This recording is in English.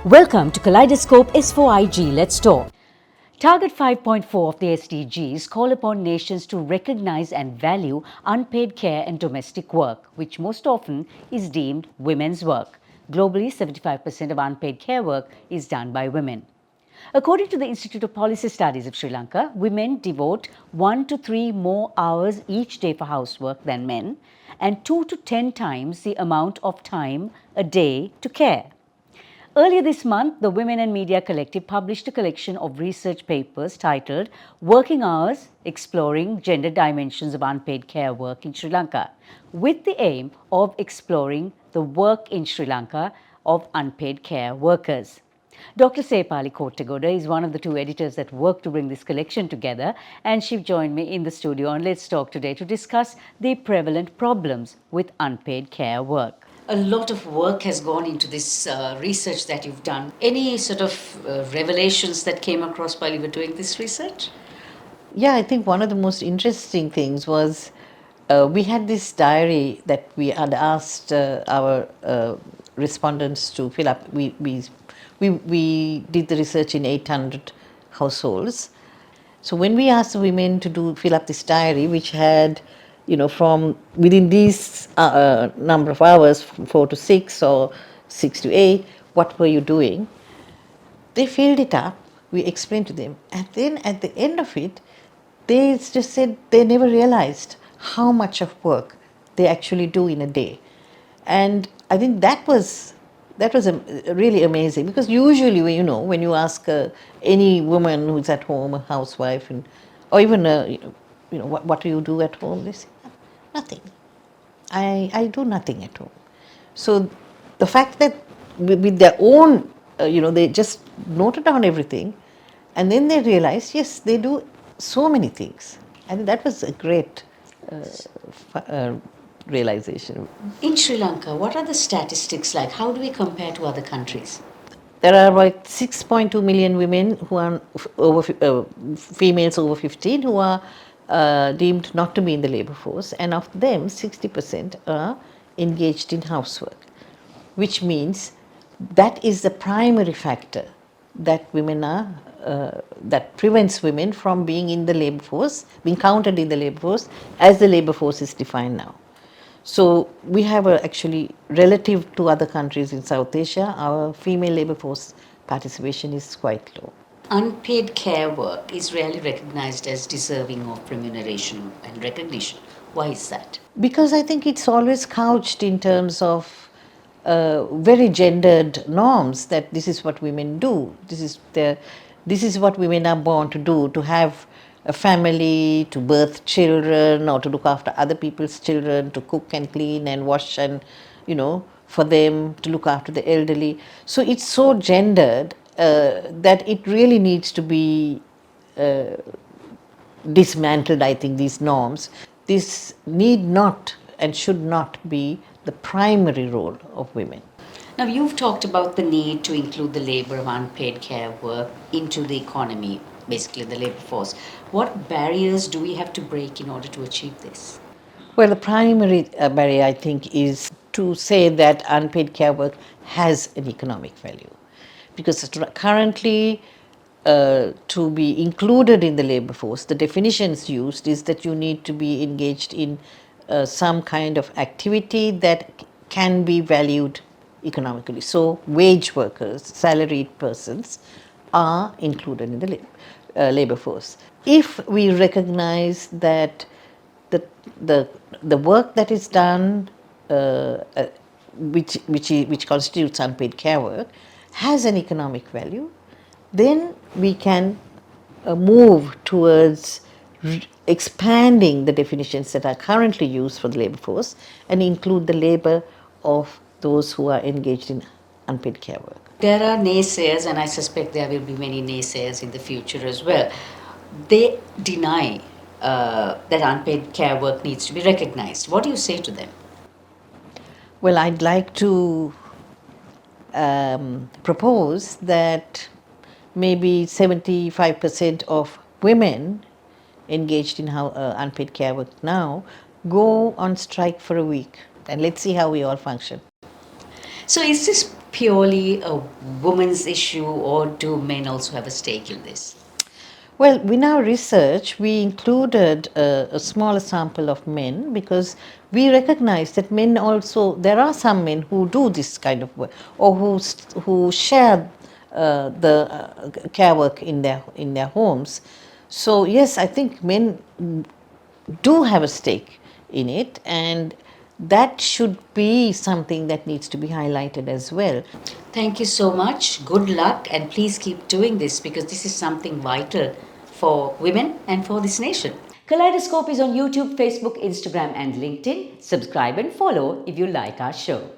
Welcome to Kaleidoscope S4IG. Let's talk. Target 5.4 of the SDGs call upon nations to recognize and value unpaid care and domestic work, which most often is deemed women's work. Globally, 75% of unpaid care work is done by women. According to the Institute of Policy Studies of Sri Lanka, women devote 1 to 3 more hours each day for housework than men and 2 to 10 times the amount of time a day to care. Earlier this month, the Women and Media Collective published a collection of research papers titled Working Hours Exploring Gender Dimensions of Unpaid Care Work in Sri Lanka, with the aim of exploring the work in Sri Lanka of unpaid care workers. Dr Sepali Kottegoda is one of the two editors that worked to bring this collection together, and she joined me in the studio on Let's Talk today to discuss the prevalent problems with unpaid care work. A lot of work has gone into this research that you've done. Any sort of revelations that came across while you were doing this research? Yeah, I think one of the most interesting things was we had this diary that we had asked our respondents to fill up. We did the research in 800 households. So when we asked the women to fill up this diary, which had, from within these number of hours, from 4 to 6 or 6 to 8, what were you doing? They filled it up. We explained to them, and then at the end of it, they just said they never realized how much of work they actually do in a day. And I think that was really amazing, because usually, when you ask any woman who's at home, a housewife, or even what do you do at home, they say nothing. I do nothing at home. So the fact that with their own, they just noted down everything, and then they realized, yes, they do so many things. And that was a great realization. In Sri Lanka, what are the statistics like? How do we compare to other countries? There are about 6.2 million women who are females over 15 who are deemed not to be in the labor force, and of them 60% are engaged in housework, which means that is the primary factor that women are that prevents women from being in the labor force, being counted in the labor force as the labor force is defined now. So we have actually, relative to other countries in South Asia, our female labor force participation is quite low. Unpaid care work is rarely recognized as deserving of remuneration and recognition. Why is that? Because I think it's always couched in terms of very gendered norms, that this is what women do. This is what women are born to do, to have a family, to birth children, or to look after other people's children, to cook and clean and wash, and for them to look after the elderly. So it's so gendered that it really needs to be dismantled, I think, these norms. This need not and should not be the primary role of women. Now, you've talked about the need to include the labor of unpaid care work into the economy, basically the labor force. What barriers do we have to break in order to achieve this? Well, the primary barrier, I think, is to say that unpaid care work has an economic value. Because currently, to be included in the labor force, the definitions used is that you need to be engaged in some kind of activity that can be valued economically. So wage workers, salaried persons, are included in the labor force. If we recognize that the work that is done, which constitutes unpaid care work, has an economic value, then we can move towards expanding the definitions that are currently used for the labor force and include the labor of those who are engaged in unpaid care work. There are naysayers, and I suspect there will be many naysayers in the future as well. They deny that unpaid care work needs to be recognized. What do you say to them? Well, I'd like to propose that maybe 75% of women engaged in unpaid care work now go on strike for a week, and let's see how we all function. So is this purely a woman's issue, or do men also have a stake in this? Well, in our research, we included a smaller sample of men because we recognize that men also, there are some men who do this kind of work, or who share the care work in their homes. So yes, I think men do have a stake in it, and that should be something that needs to be highlighted as well. Thank you so much. Good luck, and please keep doing this because this is something vital for women and for this nation. Kaleidoscope is on YouTube, Facebook, Instagram, and LinkedIn. Subscribe and follow if you like our show.